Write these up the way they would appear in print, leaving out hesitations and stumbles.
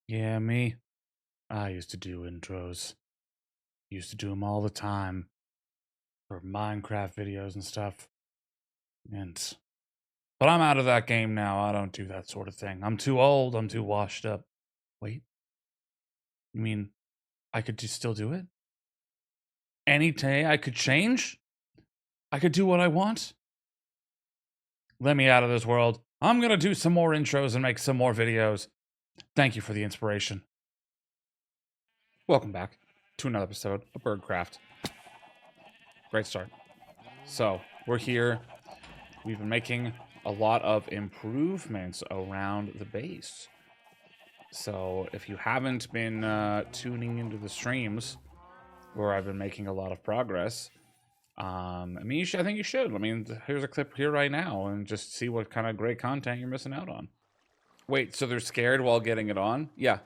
Yeah, me. I used to do intros. Used to do them all the time for Minecraft videos and stuff. And but I'm out of that game now. I don't do that sort of thing. I'm too old. I'm too washed up. Wait, you mean I could just still do it? Any day I could change? I could do what I want? Let me out of this world. I'm gonna do some more intros and make some more videos. Thank you for the inspiration. Welcome back to another episode of BurgCraft. Great start. So, we're here. We've been making a lot of improvements around the base. So, if you haven't been tuning into the streams where I've been making a lot of progress, I mean, I think you should. I mean, here's a clip here right now and just see what kind of great content you're missing out on. Wait, so they're scared while getting it on? Yeah.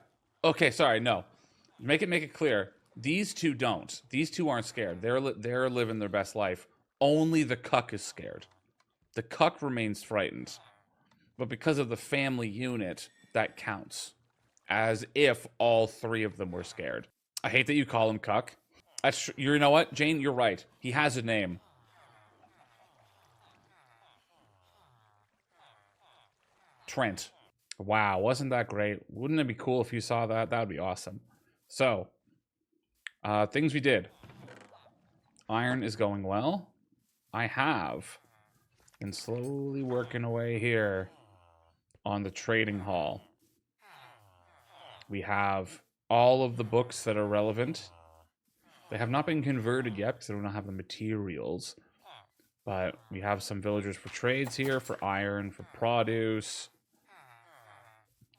Okay, sorry, no. Make it clear. These two don't. These two aren't scared. They're living their best life. Only the cuck is scared. The cuck remains frightened. But because of the family unit, that counts. As if all three of them were scared. I hate that you call him cuck. You know what, Jane? You're right. He has a name. Trent. Wow, wasn't that great? Wouldn't it be cool if you saw that? That would be awesome. So, things we did. Iron is going well. I have been slowly working away here on the trading hall. We have all of the books that are relevant. They have not been converted yet because they don't have the materials. But we have some villagers for trades here, for iron, for produce.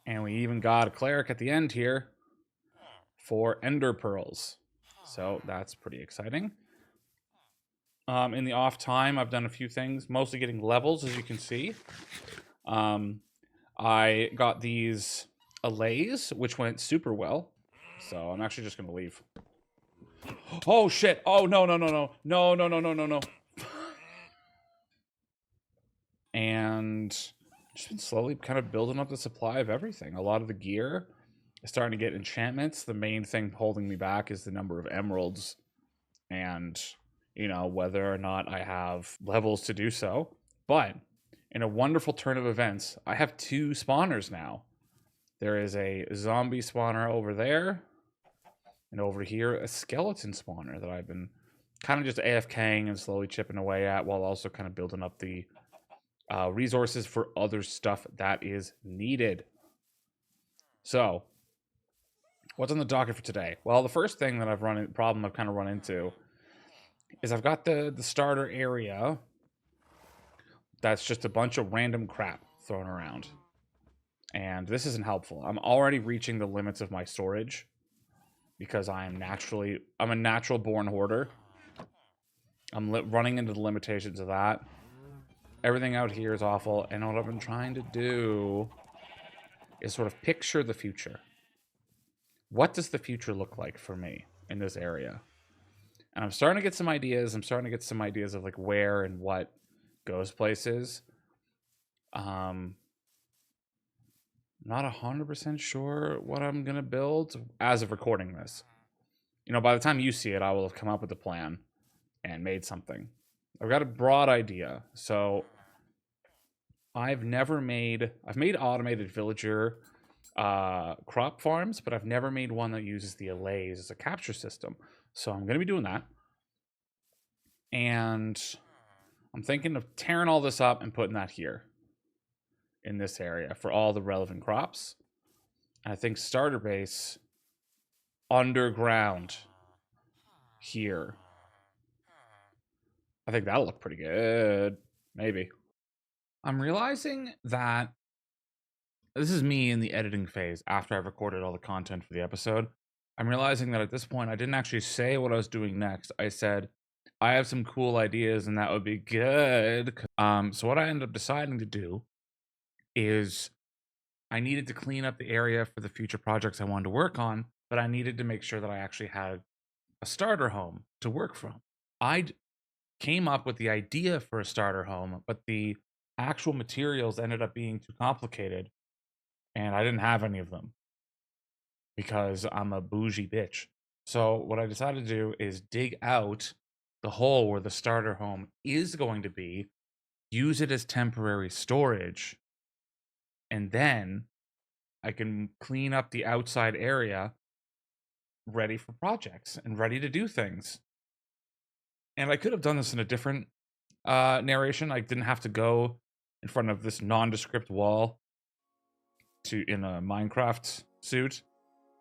And we even got a cleric at the end here for ender pearls. So that's pretty exciting. In the off time, I've done a few things, mostly getting levels, as you can see. I got these allays, which went super well. So I'm actually just going to leave. Oh, shit. Oh, no, no, no, no. No, no, no, no, no, no. And just been slowly kind of building up the supply of everything. A lot of the gear is starting to get enchantments. The main thing holding me back is the number of emeralds and, you know, whether or not I have levels to do so. But in a wonderful turn of events, I have two spawners now. There is a zombie spawner over there, and over here, a skeleton spawner that I've been kind of just AFKing and slowly chipping away at while also kind of building up the resources for other stuff that is needed. So, what's on the docket for today? Well, the first thing that I've kind of run into is I've got the starter area that's just a bunch of random crap thrown around. And this isn't helpful. I'm already reaching the limits of my storage because I'm a natural born hoarder. I'm running into the limitations of that. Everything out here is awful. And what I've been trying to do is sort of picture the future. What does the future look like for me in this area? And I'm starting to get some ideas. I'm starting to get some ideas of like where and what goes places. Not 100% sure what I'm going to build as of recording this. You know, by the time you see it, I will have come up with a plan and made something. I've got a broad idea. So I've made automated villager crop farms, but I've never made one that uses the allays as a capture system. So I'm going to be doing that. And I'm thinking of tearing all this up and putting that here in this area for all the relevant crops. And I think starter base underground here. I think that'll look pretty good. Maybe. I'm realizing that this is me in the editing phase after I've recorded all the content for the episode. I'm realizing that at this point, I didn't actually say what I was doing next. I said, I have some cool ideas and that would be good. So what I ended up deciding to do is I needed to clean up the area for the future projects I wanted to work on, but I needed to make sure that I actually had a starter home to work from. I came up with the idea for a starter home, but the actual materials ended up being too complicated and I didn't have any of them. because I'm a bougie bitch. So what I decided to do is dig out the hole where the starter home is going to be, use it as temporary storage, and then I can clean up the outside area ready for projects and ready to do things. And I could have done this in a different narration. I didn't have to go in front of this nondescript wall in a Minecraft suit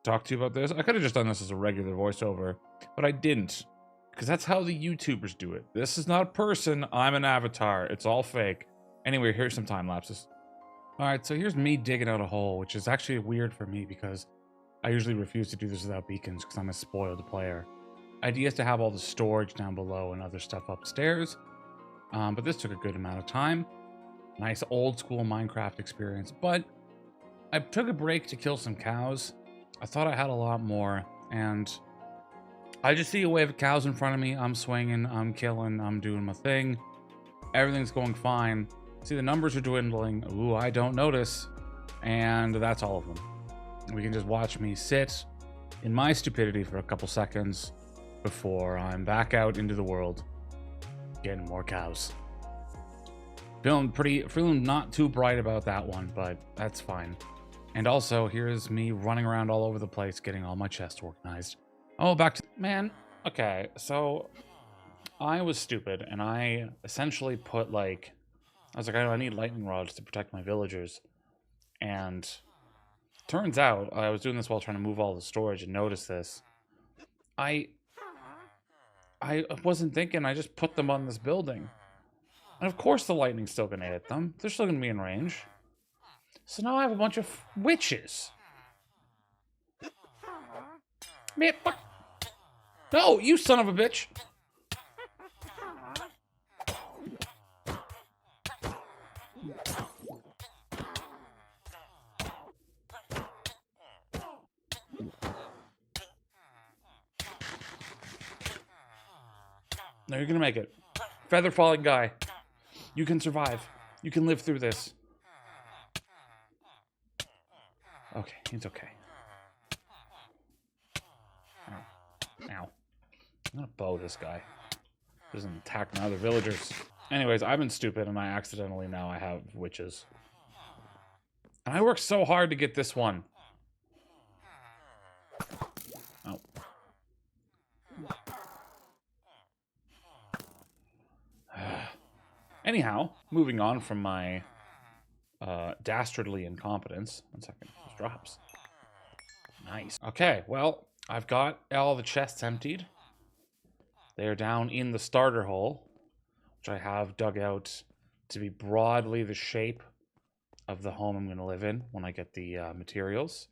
talk to you about this. I could have just done this as a regular voiceover, but I didn't, because that's how the YouTubers do it. This is not a person. I'm an avatar. It's all fake. Anyway, here's some time lapses. All right, so here's me digging out a hole, which is actually weird for me because I usually refuse to do this without beacons because I'm a spoiled player. Idea is to have all the storage down below and other stuff upstairs, but this took a good amount of time. Nice old school Minecraft experience, but I took a break to kill some cows. I thought I had a lot more, and I just see a wave of cows in front of me. I'm swinging, I'm killing, I'm doing my thing. Everything's going fine. See, the numbers are dwindling. Ooh, I don't notice. And that's all of them. We can just watch me sit in my stupidity for a couple seconds before I'm back out into the world getting more cows. Feeling not too bright about that one, but that's fine. And also, here's me running around all over the place getting all my chests organized. Oh, back to... Man, okay, so I was stupid, and I essentially put, like... I was like, I need lightning rods to protect my villagers. And turns out, I was doing this while trying to move all the storage and noticed this. I wasn't thinking, I just put them on this building. And of course the lightning's still gonna hit them. They're still gonna be in range. So now I have a bunch of witches. Man, fuck. No, you son of a bitch. No, you're gonna make it. Feather falling guy. You can survive. You can live through this. Okay, it's okay. Ow. Ow. I'm gonna bow this guy. Doesn't attack my other villagers. Anyways, I've been stupid and I accidentally now I have witches. And I worked so hard to get this one. Oh. Anyhow, moving on from my dastardly incompetence. 1 second. Those drops. Nice. Okay, well, I've got all the chests emptied. They're down in the starter hole, which I have dug out to be broadly the shape of the home I'm going to live in when I get the materials.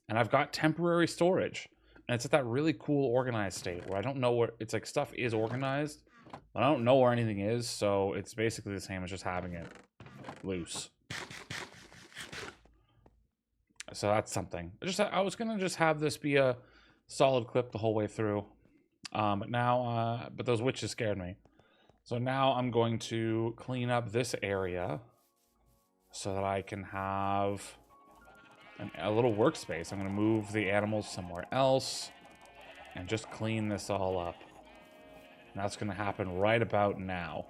And I've got temporary storage. And it's at that really cool organized state where I don't know where... It's like stuff is organized, but I don't know where anything is, so it's basically the same as just having it loose. So that's something. I was going to just have this be a solid clip the whole way through. But now, but those witches scared me. So now I'm going to clean up this area so that I can have a little workspace. I'm going to move the animals somewhere else and just clean this all up. And that's going to happen right about now.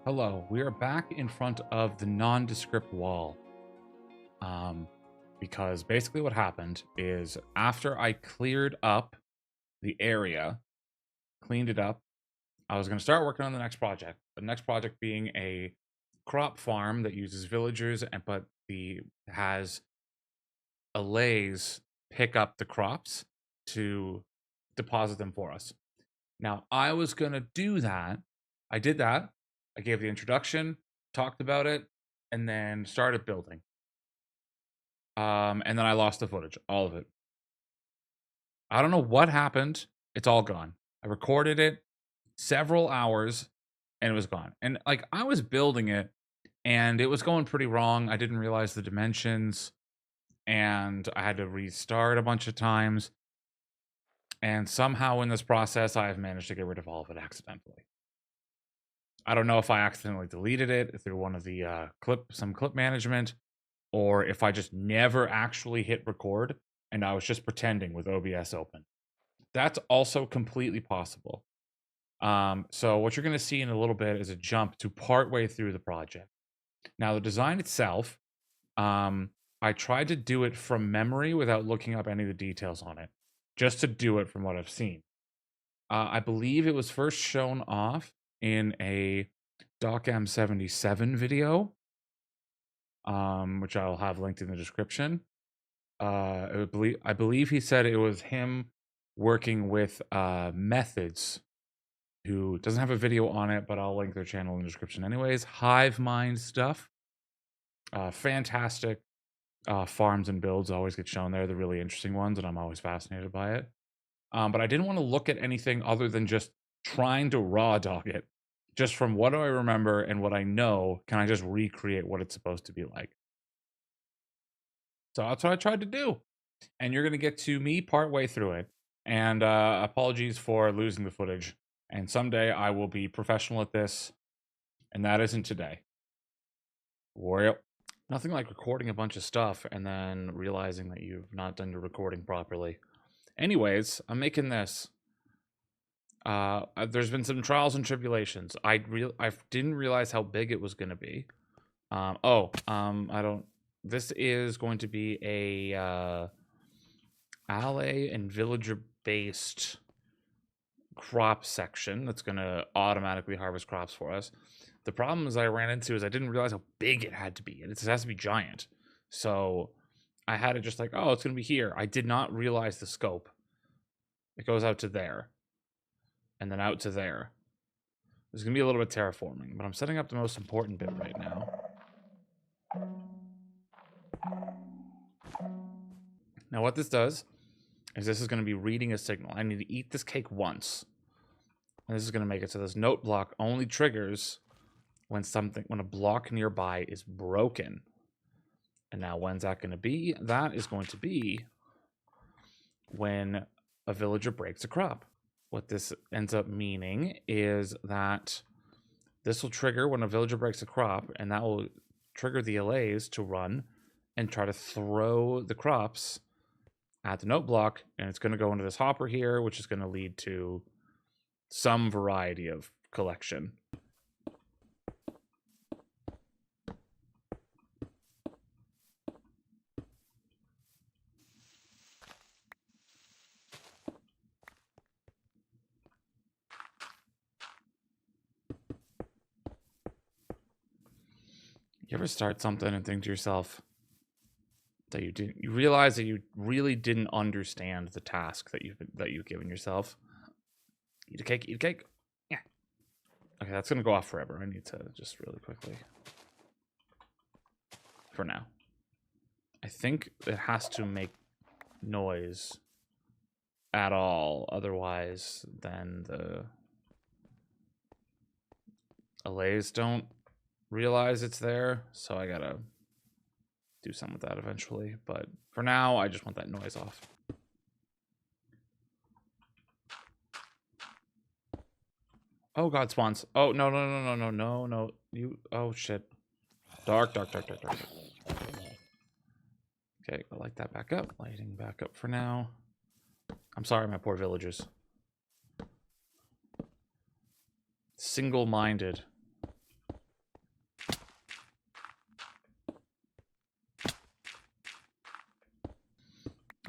Hello, we are back in front of the nondescript wall. Because basically what happened is after I cleared up the area, cleaned it up, I was going to start working on the next project. The next project being a crop farm that uses villagers, but has allays pick up the crops to deposit them for us. Now, I was going to do that. I did that. I gave the introduction, talked about it, and then started building. And then I lost the footage, all of it. I don't know what happened. It's all gone. I recorded it several hours, and it was gone. And like I was building it And it was going pretty wrong. I didn't realize the dimensions, and I had to restart a bunch of times. And somehow in this process, I have managed to get rid of all of it accidentally. I don't know if I accidentally deleted it through one of the some clip management, or if I just never actually hit record and I was just pretending with OBS open. That's also completely possible. So what you're going to see in a little bit is a jump to partway through the project. Now, the design itself, I tried to do it from memory without looking up any of the details on it, just to do it from what I've seen. I believe it was first shown off in a DocM77 video, which I'll have linked in the description. I believe he said it was him working with Methods, who doesn't have a video on it, but I'll link their channel in the description anyways. Hive Mind stuff. Fantastic farms and builds always get shown there, the really interesting ones, and I'm always fascinated by it. But I didn't want to look at anything other than just trying to raw dog it. Just from what I remember and what I know, can I just recreate what it's supposed to be like? So that's what I tried to do. And you're going to get to me partway through it. And apologies for losing the footage. And someday I will be professional at this. And that isn't today. Well, nothing like recording a bunch of stuff and then realizing that you've not done your recording properly. Anyways, I'm making this. There's been some trials and tribulations. I didn't realize how big it was going to be. This is going to be a allay and villager based crop section that's going to automatically harvest crops for us. The problems I ran into is I didn't realize how big it had to be. It has to be giant. So I had it just like, oh, it's going to be here. I did not realize the scope. It goes out to there. And then out to there. There's going to be a little bit terraforming, but I'm setting up the most important bit right now. Now what this does is this is going to be reading a signal. I need to eat this cake once. And this is going to make it so this note block only triggers when a block nearby is broken. And now when's that going to be? That is going to be when a villager breaks a crop. What this ends up meaning is that this will trigger when a villager breaks a crop, and that will trigger the allays to run and try to throw the crops at the note block, and it's going to go into this hopper here, which is going to lead to some variety of collection. You ever start something and think to yourself that you realize that you really didn't understand the task that you've given yourself? Eat a cake, eat a cake. Yeah. Okay, that's gonna go off forever. I need to just really quickly. For now. I think it has to make noise at all, otherwise then the allays don't realize it's there, so I gotta do something with that eventually, but for now I just want that noise off. Oh god, spawns. Oh no, you, oh shit. Dark. Okay, I'll light that back up. Lighting back up for now. I'm sorry, my poor villagers. Single-minded.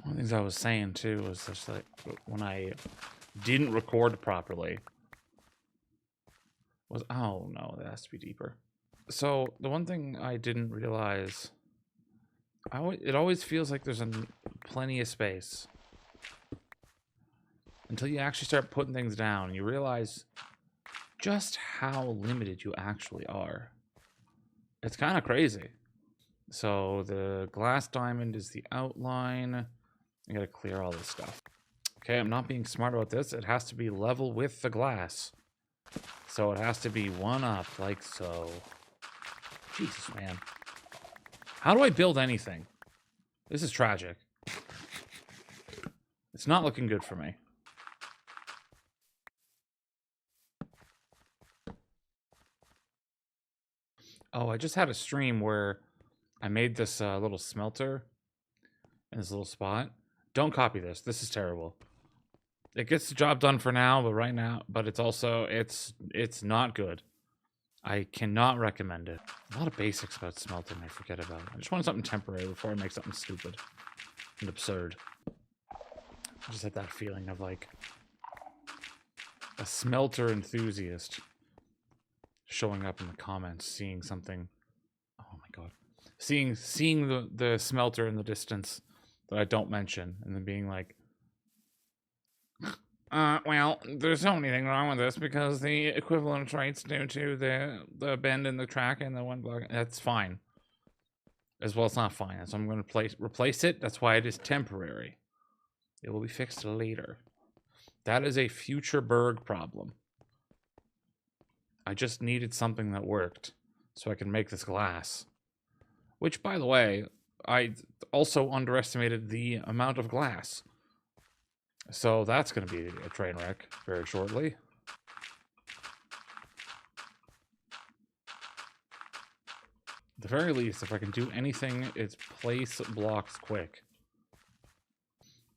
One of the things I was saying too was just like when I didn't record properly was, oh no, that has to be deeper. So the one thing I didn't realize, it always feels like there's plenty of space until you actually start putting things down and you realize just how limited you actually are. It's kind of crazy. So the glass diamond is the outline. I gotta clear all this stuff. Okay, I'm not being smart about this. It has to be level with the glass. So it has to be one up, like so. Jesus, man. How do I build anything? This is tragic. It's not looking good for me. Oh, I just had a stream where I made this little smelter in this little spot. Don't copy this. This is terrible. It gets the job done for now, but it's also, it's not good. I cannot recommend it. A lot of basics about smelting I forget about. I just wanted something temporary before I make something stupid and absurd. I just had that feeling of like a smelter enthusiast showing up in the comments, seeing something. Oh my god. Seeing the smelter in the distance that I don't mention, and then being like, well, there's no anything wrong with this because the equivalent traits due to the bend in the track and the one block. That's fine. As well, it's not fine. So I'm going to replace it. That's why it is temporary. It will be fixed later. That is a future Berg problem. I just needed something that worked so I can make this glass. Which, by the way, I also underestimated the amount of glass. So that's going to be a train wreck very shortly. At the very least, if I can do anything, it's place blocks quick.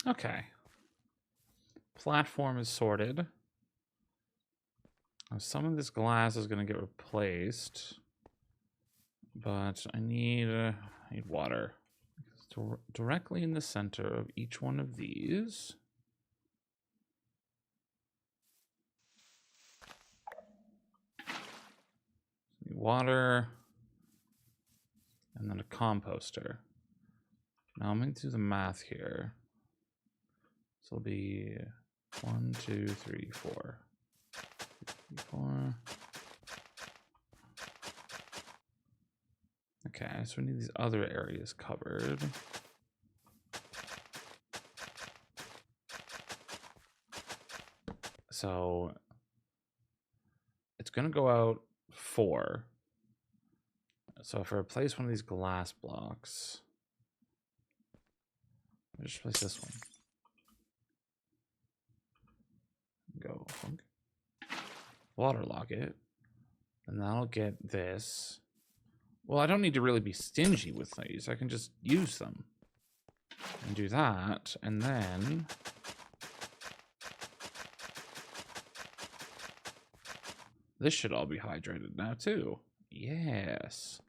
Okay. Platform is sorted. Now, some of this glass is going to get replaced. But I need water. Directly in the center of each one of these. Water. And then a composter. Now I'm going to do the math here. So it'll be 1, 2, 3, 4. 4. Okay, so we need these other areas covered. So it's going to go out 4. So if I replace one of these glass blocks, I'll just replace this one. Go waterlock it, and that'll get this. Well, I don't need to really be stingy with these. I can just use them and do that, and then this should all be hydrated now too. Yes.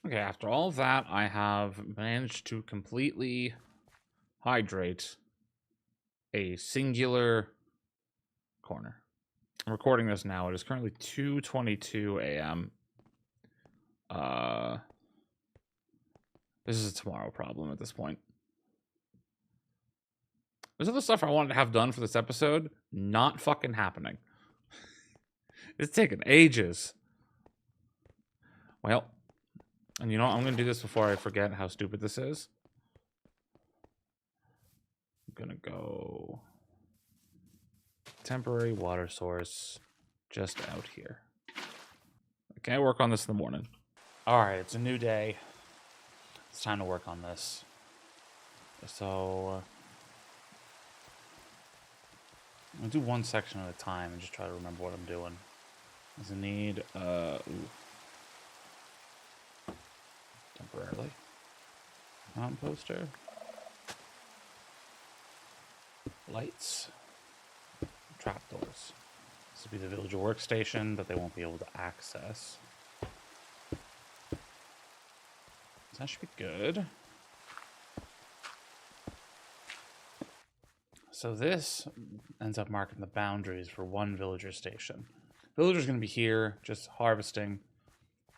Okay, after all of that, I have managed to completely hydrate a singular corner. I'm recording this now. It is currently 2:22 a.m. This is a tomorrow problem at this point. There's other stuff I wanted to have done for this episode. Not fucking happening. It's taken ages. Well, and you know what? I'm going to do this before I forget how stupid this is. I'm going to go temporary water source just out here. Okay, I work on this in the morning. All right, it's a new day. It's time to work on this. So I'm gonna do one section at a time and just try to remember what I'm doing. There's a need, temporarily. Composter. Lights. Trapdoors. This will be the villager workstation that they won't be able to access. So that should be good. So this ends up marking the boundaries for one villager station. Villager's going to be here, just harvesting.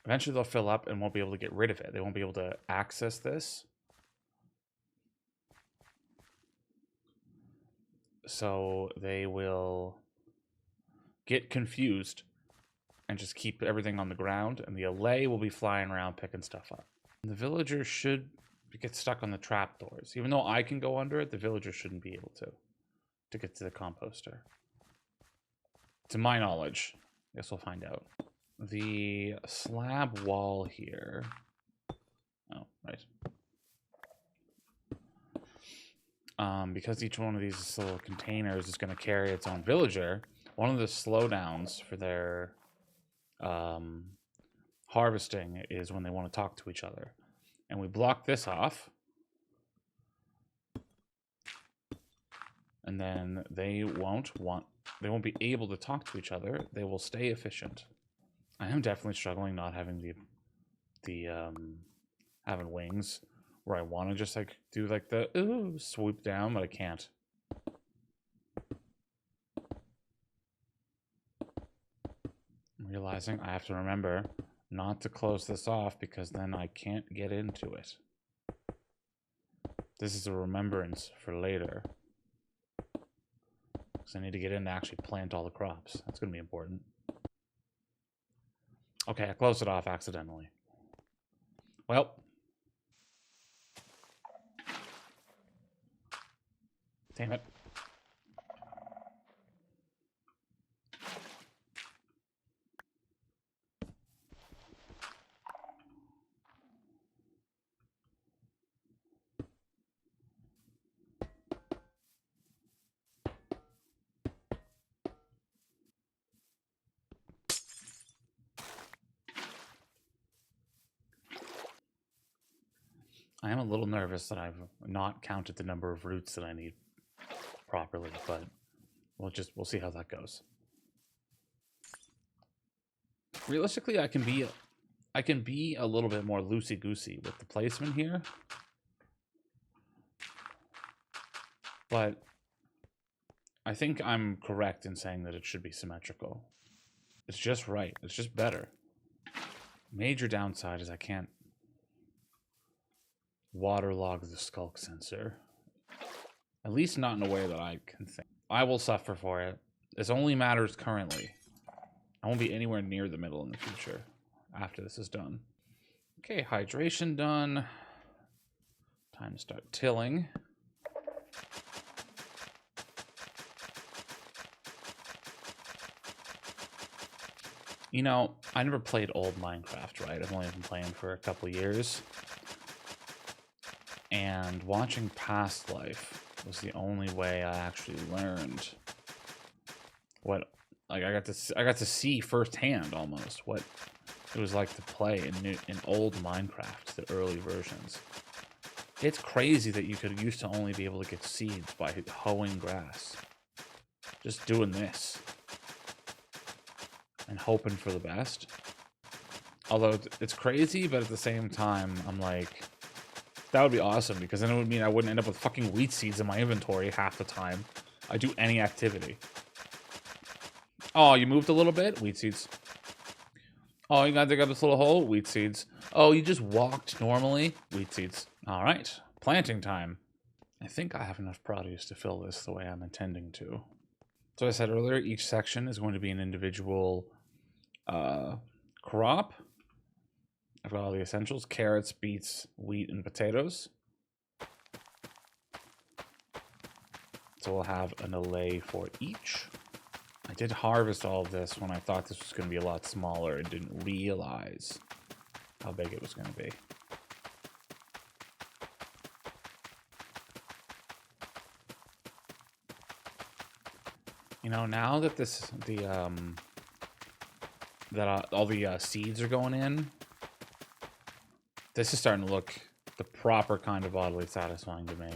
Eventually they'll fill up and won't be able to get rid of it. They won't be able to access this. So they will get confused and just keep everything on the ground, and the allay will be flying around picking stuff up. And the villager should get stuck on the trapdoors. Even though I can go under it, the villager shouldn't be able to get to the composter. To my knowledge. I guess we'll find out. The slab wall here. Oh, right. Because each one of these little containers is going to carry its own villager, one of the slowdowns for their harvesting is when they want to talk to each other. And we block this off. And then they won't be able to talk to each other. They will stay efficient. I am definitely struggling not having having wings where I want to just like do like the swoop down, but I can't. I'm realizing I have to remember not to close this off because then I can't get into it. This is a remembrance for later. Because I need to get in to actually plant all the crops. That's going to be important. Okay, I closed it off accidentally. Well. Damn it. I am a little nervous that I've not counted the number of roots that I need properly, but we'll see how that goes. Realistically, I can be a little bit more loosey-goosey with the placement here. But I think I'm correct in saying that it should be symmetrical. It's just right. It's just better. Major downside is I can't waterlog the skulk sensor. At least not in a way that I can think. I will suffer for it. This only matters currently. I won't be anywhere near the middle in the future after this is done. Okay, hydration done. Time to start tilling. You know, I never played old Minecraft, right? I've only been playing for a couple years. And watching Past Life was the only way I actually learned what, like, I got to see firsthand almost what it was like to play in old Minecraft, the early versions. It's crazy that you could used to only be able to get seeds by hoeing grass. Just doing this. And hoping for the best. Although it's crazy, but at the same time, I'm like, that would be awesome, because then it would mean I wouldn't end up with fucking wheat seeds in my inventory half the time I do any activity. Oh, you moved a little bit? Wheat seeds. Oh, you gotta dig up this little hole? Wheat seeds. Oh, you just walked normally? Wheat seeds. All right, planting time. I think I have enough produce to fill this the way I'm intending to. So I said earlier, each section is going to be an individual crop. I've got all the essentials: carrots, beets, wheat, and potatoes. So we'll have an allay for each. I did harvest all of this when I thought this was going to be a lot smaller and didn't realize how big it was going to be. You know, now that all the seeds are going in, this is starting to look the proper kind of oddly satisfying to me.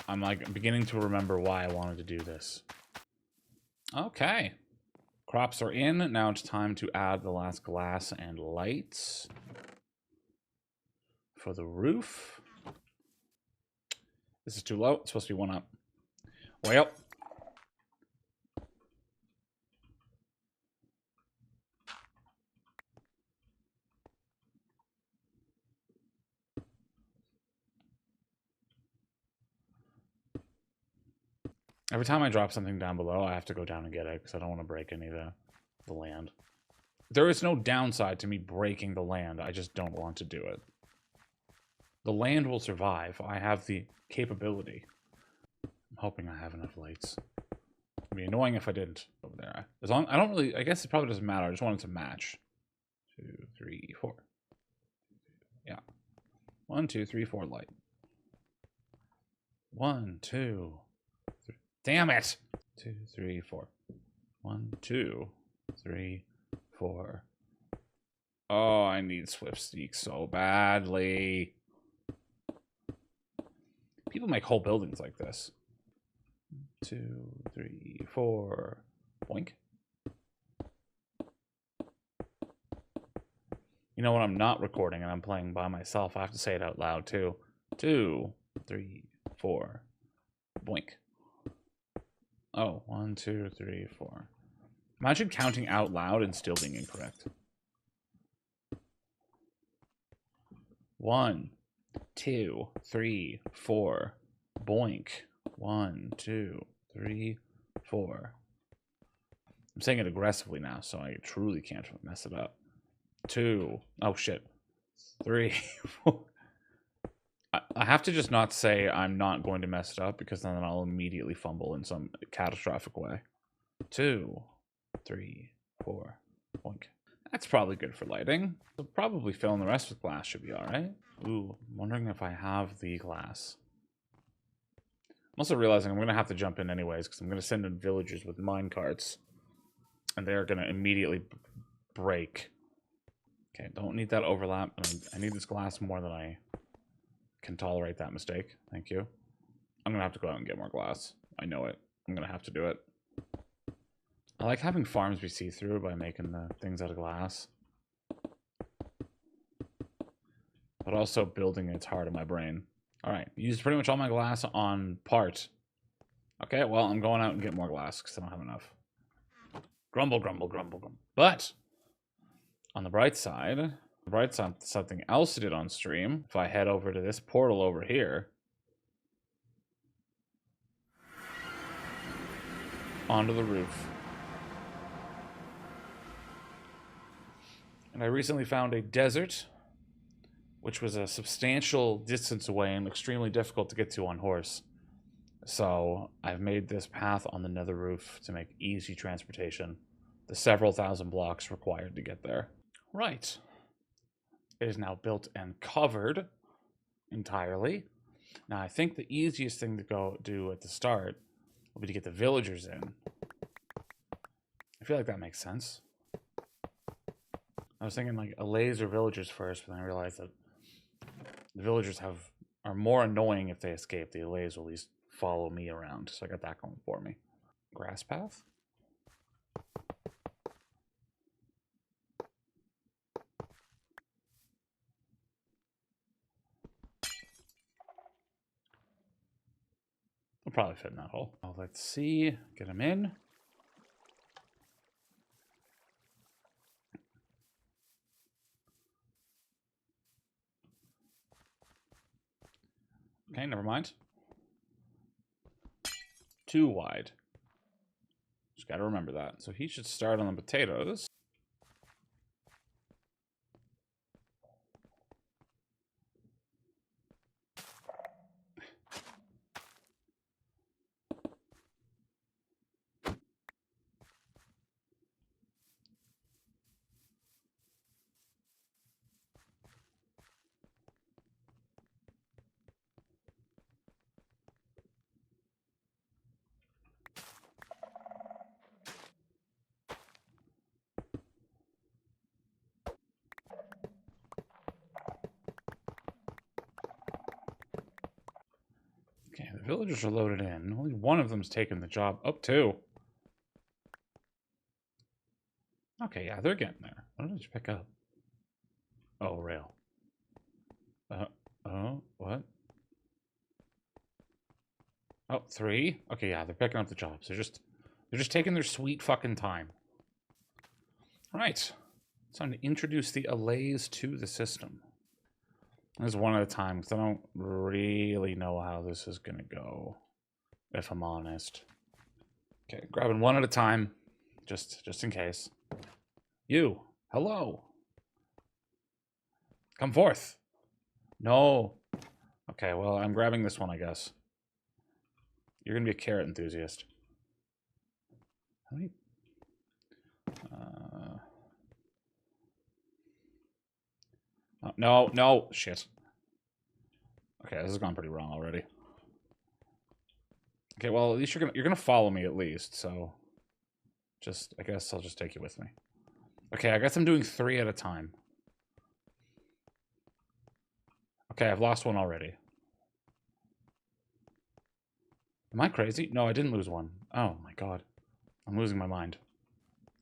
I'm like beginning to remember why I wanted to do this. Okay. Crops are in. Now it's time to add the last glass and lights for the roof. This is too low. It's supposed to be one up. Way up. Every time I drop something down below, I have to go down and get it because I don't want to break any of the land. There is no downside to me breaking the land. I just don't want to do it. The land will survive. I have the capability. I'm hoping I have enough lights. It'd be annoying if I didn't over there. As long I don't really, I guess it probably doesn't matter. I just want it to match. 2, 3, 4. Yeah. 1, 2, 3, 4 light. 1, 2, 3. Damn it! 2, 3, 4. 1, 2, 3, 4. Oh, I need Swift Sneak so badly. People make whole buildings like this. 2, 3, 4. Boink. You know when I'm not recording and I'm playing by myself, I have to say it out loud too. 2, 3, 4. Boink. Oh, 1, 2, 3, 4. Imagine counting out loud and still being incorrect. 1, 2, 3, 4. Boink. 1, 2, 3, 4. I'm saying it aggressively now, so I truly can't mess it up. 2. Oh shit. 3, 4. I have to just not say I'm not going to mess it up, because then I'll immediately fumble in some catastrophic way. 2, 3, 4. Boink. That's probably good for lighting. So probably filling the rest with glass should be alright. Ooh, I'm wondering if I have the glass. I'm also realizing I'm going to have to jump in anyways, because I'm going to send in villagers with mine carts. And they're going to immediately break. Okay, don't need that overlap. I need this glass more than I can tolerate that mistake. Thank you. I'm going to have to go out and get more glass. I know it. I'm going to have to do it. I like having farms be see-through by making the things out of glass. But also building it's hard in my brain. Alright, used pretty much all my glass on part. Okay, well, I'm going out and get more glass because I don't have enough. Grumble, grumble, grumble, grumble. But, on the bright side, something else I did on stream. If I head over to this portal over here, onto the roof. And I recently found a desert, which was a substantial distance away and extremely difficult to get to on horse. So I've made this path on the nether roof to make easy transportation. The several thousand blocks required to get there. Right. It is now built and covered entirely. Now I think the easiest thing to go do at the start will be to get the villagers in. I feel like that makes sense. I was thinking like allays or villagers first, but then I realized that the villagers are more annoying if they escape. The allays will at least follow me around, so I got that going for me. Grass path? I'll probably fit in that hole. Oh, let's see. Get them in. Okay, never mind. Too wide. Just gotta remember that. So he should start on the potatoes. Okay, the villagers are loaded in. Only one of them's taken the job. Oh, two. Okay, yeah, they're getting there. What did you pick up? Oh, rail. Oh, what? Oh, 3? Okay, yeah, they're picking up the jobs. They're just taking their sweet fucking time. Right. It's time to introduce the allays to the system. This is one at a time, because I don't really know how this is going to go, if I'm honest. Okay, grabbing one at a time, just in case. You, hello. Come forth. No. Okay, well, I'm grabbing this one, I guess. You're gonna be a carrot enthusiast. How many? Oh, no, no, shit. Okay, this has gone pretty wrong already. Okay, well, at least you're gonna follow me at least, so I guess I'll just take you with me. Okay, I guess I'm doing 3 at a time. Okay, I've lost one already. Am I crazy? No, I didn't lose one. Oh my god. I'm losing my mind.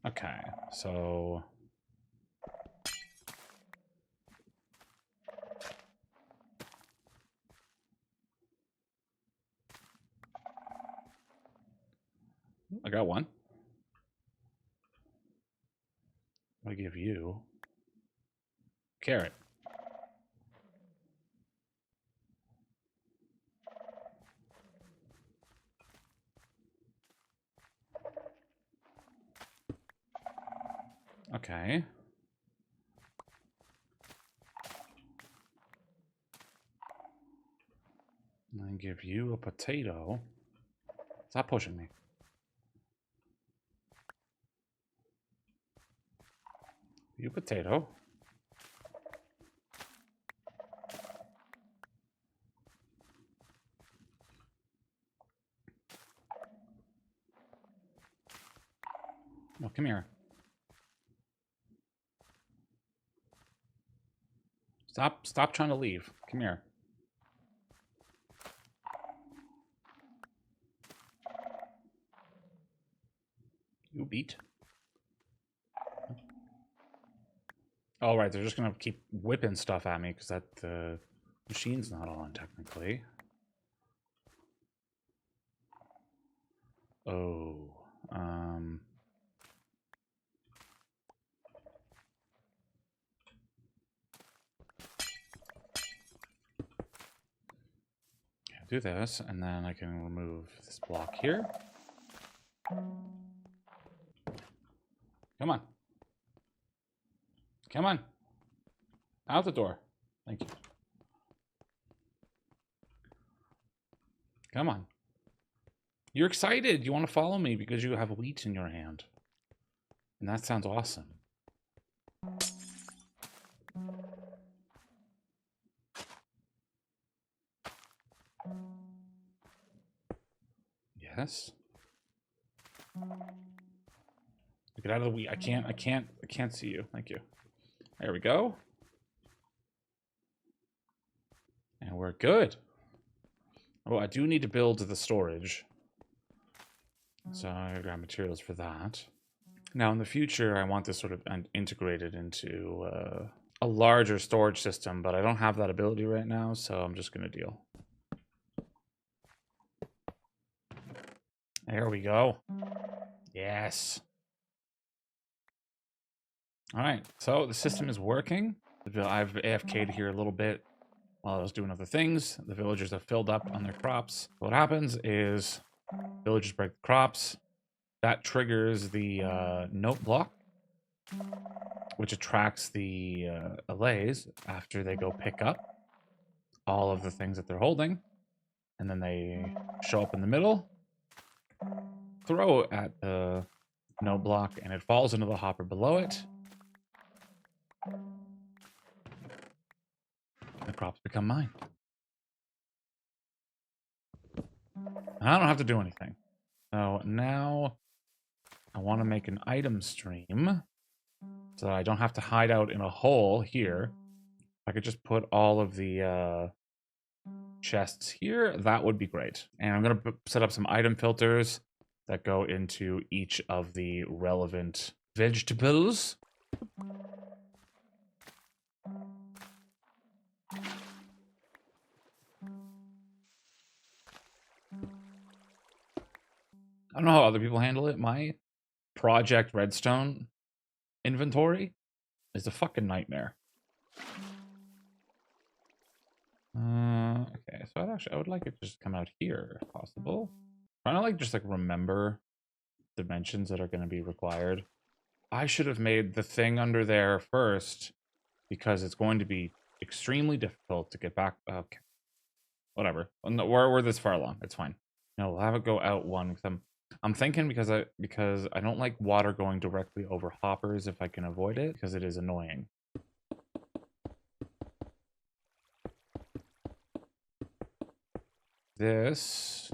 Okay, so... I got one. I give you... carrot. Okay. And I give you a potato. Stop pushing me. You potato. No, come here. Stop trying to leave. Come here. You beat. Oh, right, they're just gonna keep whipping stuff at me because the machine's not on technically. Oh, do this, and then I can remove this block here. Come on. Come on. Out the door. Thank you. Come on. You're excited. You want to follow me because you have wheat in your hand. And that sounds awesome. Yes. Get out of the wheat. I can't see you. Thank you. There we go. And we're good. Oh, I do need to build the storage. So I gotta grab materials for that. Now in the future, I want this sort of integrated into a larger storage system, but I don't have that ability right now, so I'm just gonna deal. There we go. Yes. All right, so the system is working. I've AFK'd here a little bit while I was doing other things. The villagers have filled up on their crops. What happens is villagers break the crops. That triggers the note block, which attracts the allays after they go pick up all of the things that they're holding. And then they show up in the middle, throw at the note block, and it falls into the hopper below it. The crops become mine. And I don't have to do anything. So now I want to make an item stream so that I don't have to hide out in a hole here. If I could just put all of the chests here, that would be great. And I'm going to set up some item filters that go into each of the relevant vegetables. I don't know how other people handle it. My Project Redstone inventory is a fucking nightmare. Okay, so I would like it to just come out here if possible. I'm trying to just remember dimensions that are going to be required. I should have made the thing under there first because it's going to be extremely difficult to get back. Okay, whatever. We're this far along. It's fine. No, we'll have it go out one. I'm thinking because I don't like water going directly over hoppers if I can avoid it, because it is annoying. This.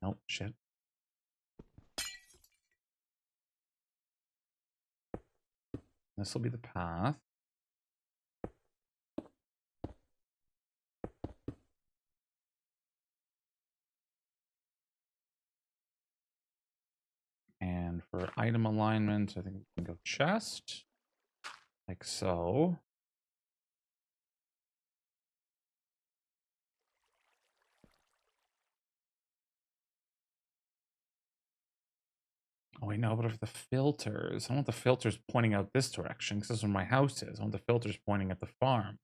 Nope, shit. This will be the path. And for item alignment, I think we can go chest. Like so. Oh, wait, no, but if the filters, I want the filters pointing out this direction, because this is where my house is. I want the filters pointing at the farm.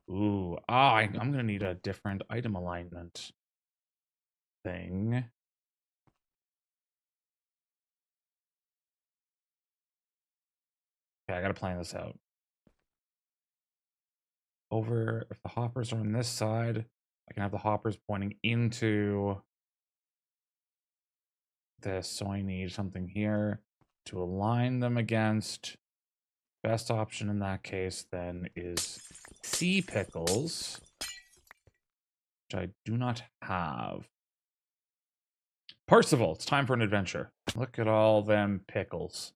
Ooh, I'm going to need a different item alignment thing. Okay, I got to plan this out. Over, if the hoppers are on this side, I can have the hoppers pointing into this, so I need something here to align them against. Best option in that case then is sea pickles, which I do not have. Percival, it's time for an adventure. Look at all them pickles.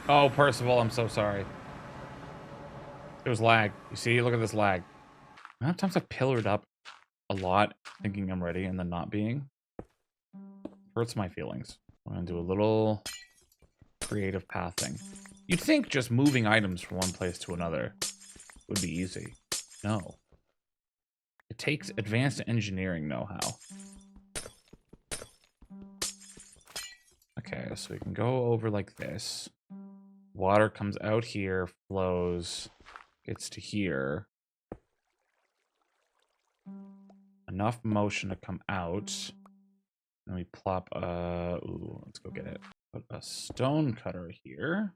Oh, Percival, I'm so sorry. It was lag. You see, look at this lag. How many times I've pillared up a lot thinking I'm ready and then not being? Hurts my feelings. I'm gonna do a little creative pathing. You'd think just moving items from one place to another would be easy. No. It takes advanced engineering know-how. Okay, so we can go over like this. Water comes out here, flows, gets to here. Enough motion to come out. And we plop ooh, let's go get it. Put a stone cutter here.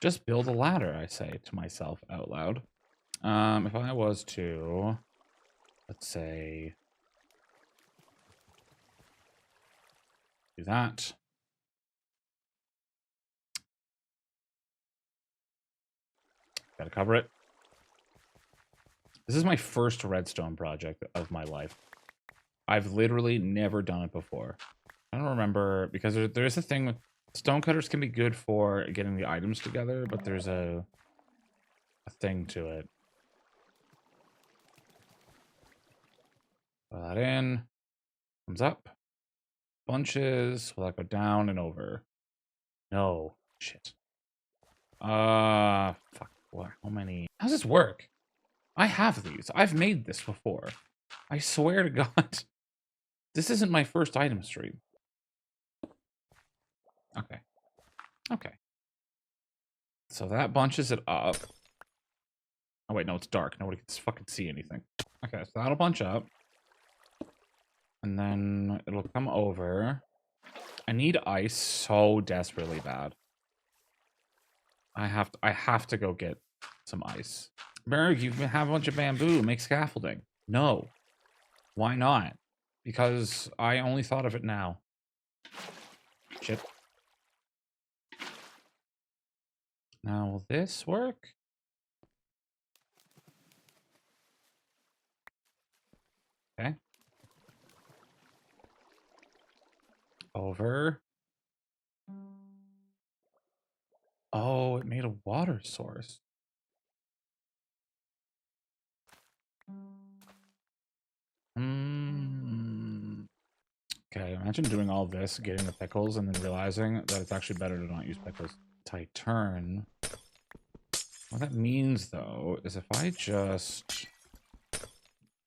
Just build a ladder, I say to myself out loud. If I was to, let's say, do that. Gotta cover it. This is my first redstone project of my life. I've literally never done it before. I don't remember, because there's a thing with stone cutters can be good for getting the items together, but there's a thing to it. Put that in. Comes up. Bunches. Will that go down and over? No. Shit. Fuck. What? How many? How does this work? I have these. I've made this before. I swear to God. This isn't my first item stream. Okay. Okay. So that bunches it up. Oh, wait, no, it's dark. Nobody can fucking see anything. Okay, so that'll bunch up. And then it'll come over. I need ice so desperately bad. I have to go get some ice. Berg, you have a bunch of bamboo. Make scaffolding. No. Why not? Because I only thought of it now. Shit. Now, will this work? Okay. Over. Oh, it made a water source. Okay, imagine doing all this, getting the pickles, and then realizing that it's actually better to not use pickles. Tight turn. What that means, though, is if I just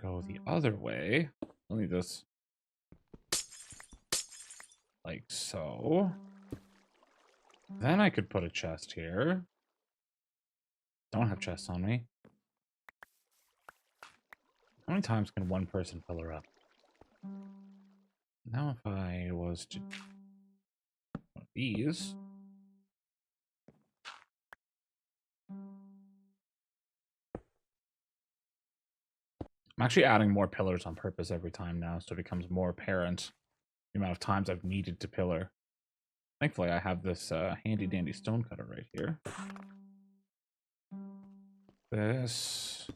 go the other way, I'll need this like so. Then I could put a chest here. Don't have chests on me. How many times can one person fill her up? Now if I was to do one of these. I'm actually adding more pillars on purpose every time now, so it becomes more apparent the amount of times I've needed to pillar. Thankfully, I have this handy dandy stone cutter right here. This.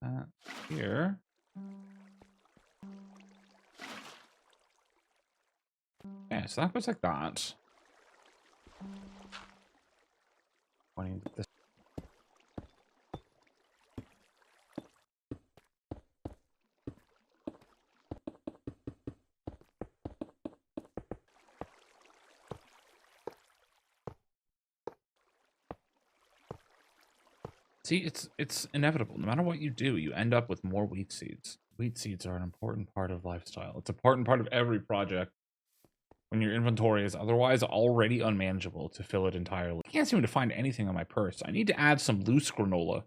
That here. Yeah, so that goes like that. Pointing at this. See, it's inevitable. No matter what you do, you end up with more wheat seeds. Wheat seeds are an important part of lifestyle. It's an important part of every project when your inventory is otherwise already unmanageable to fill it entirely. I can't seem to find anything on my purse. I need to add some loose granola.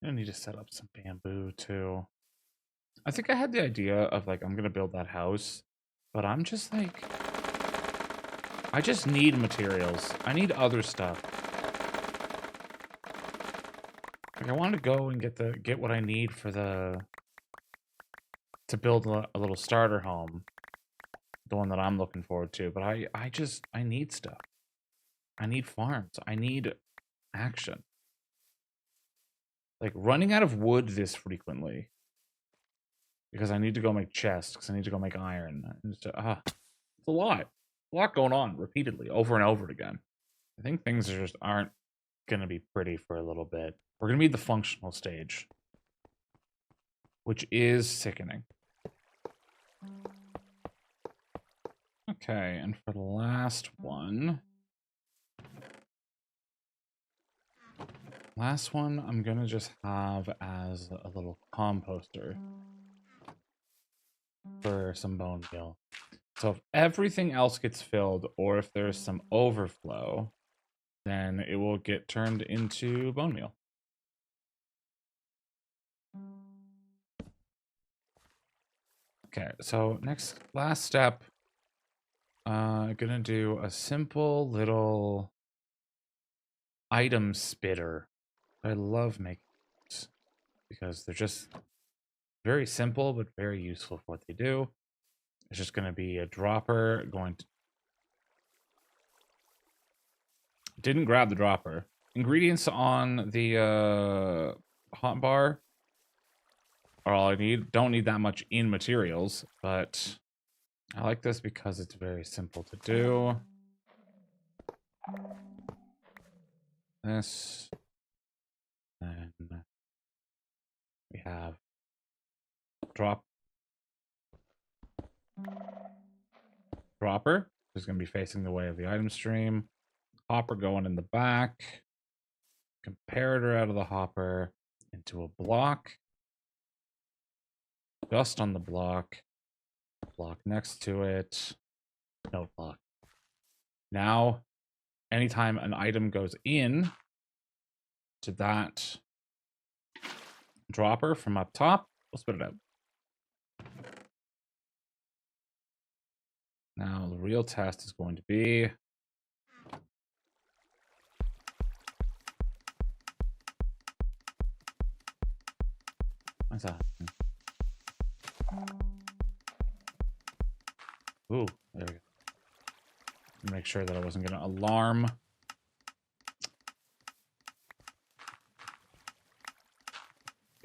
I need to set up some bamboo too. I think I had the idea of like, I'm gonna build that house, but I'm just like, I just need materials. I need other stuff. Like I want to go and get what I need for to build a little starter home, the one that I'm looking forward to. But I need stuff. I need farms. I need action. Like running out of wood this frequently because I need to go make chests, because I need to go make iron. It's a lot going on repeatedly over and over again. I think things just aren't gonna be pretty for a little bit. We're gonna be the functional stage, which is sickening. Okay, and for the last one, I'm gonna just have as a little composter for some bone meal. So if everything else gets filled, or if there's some overflow, then it will get turned into bone meal. Okay, so last step, gonna do a simple little item spitter. I love making these because they're just very simple but very useful for what they do. It's just gonna be a dropper going to... Didn't grab the dropper. Ingredients on the hotbar are all I need. Don't need that much in materials, but I like this because it's very simple to do. This. And we have dropper is going to be facing the way of the item stream. Hopper going in the back. Comparator out of the hopper into a block. Dust on the block. Block next to it. No block. Now, anytime an item goes in to that dropper from up top, we'll spit it out. Now, the real test is going to be... What's that? Ooh, there we go. Make sure that I wasn't going to alarm.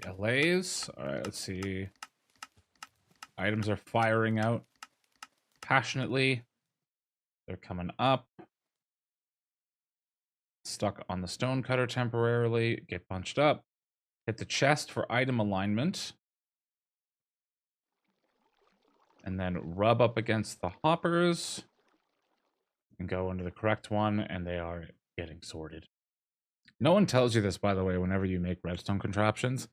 The allays. All right, let's see. Items are firing out passionately. They're coming up. Stuck on the stone cutter temporarily. Get bunched up. Hit the chest for item alignment. And then rub up against the hoppers. And go into the correct one, and they are getting sorted. No one tells you this, by the way, whenever you make redstone contraptions.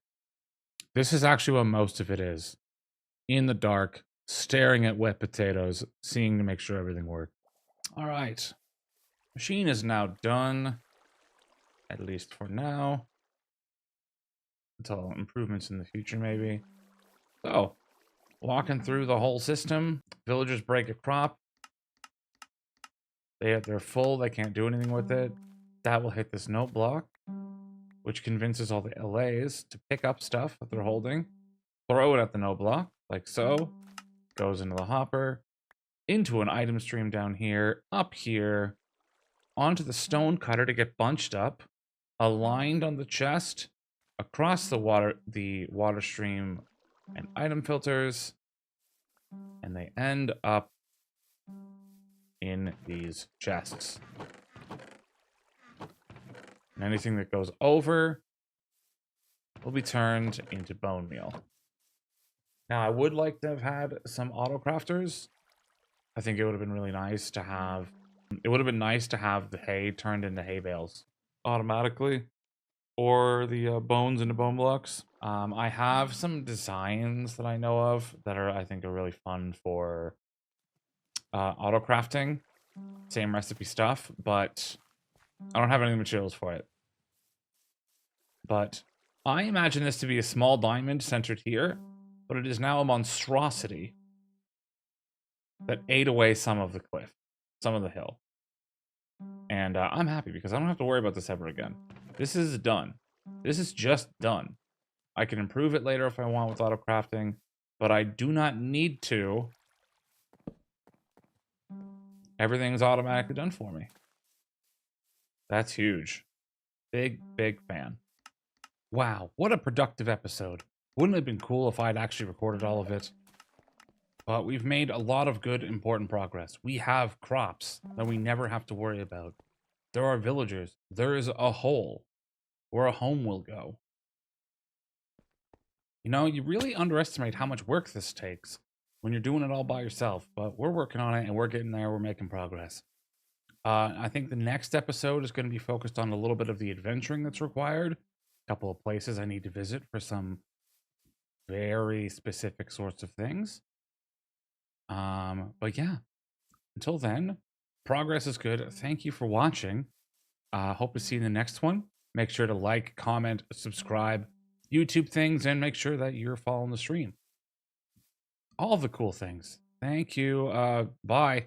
This is actually what most of it is. In the dark, staring at wet potatoes, seeing to make sure everything works. All right. Machine is now done. At least for now. until improvements in the future, maybe. So, walking through the whole system, villagers break a crop. They're full, they can't do anything with it. That will hit this note block, which convinces all the allays to pick up stuff that they're holding, throw it at the note block, like so. Goes into the hopper, into an item stream down here, up here, onto the stone cutter to get bunched up, aligned on the chest, across the water stream and item filters, and they end up in these chests. And anything that goes over will be turned into bone meal. Now, I would like to have had some auto crafters. I think it would have been really nice to have. It would have been nice to have the hay turned into hay bales automatically, or the bones into bone blocks. I have some designs that I know of that I think are really fun for auto crafting, same recipe stuff, but I don't have any materials for it. But I imagine this to be a small diamond centered here, but it is now a monstrosity that ate away some of the cliff, some of the hill. And I'm happy because I don't have to worry about this ever again. This is done. This is just done. I can improve it later if I want with auto crafting, but I do not need to. Everything's automatically done for me. That's huge. Big, big fan. Wow, what a productive episode. Wouldn't it have been cool if I'd actually recorded all of it? But we've made a lot of good, important progress. We have crops that we never have to worry about. There are villagers. There is a hole where a home will go. You know, you really underestimate how much work this takes when you're doing it all by yourself. But we're working on it, and we're getting there. We're making progress. I think the next episode is going to be focused on a little bit of the adventuring that's required. A couple of places I need to visit for some very specific sorts of things. But yeah, until then, progress is good. Thank you for watching. Hope to see you in the next one. Make sure to like, comment, subscribe, YouTube things, and make sure that you're following the stream. All of the cool things. Thank you. Bye.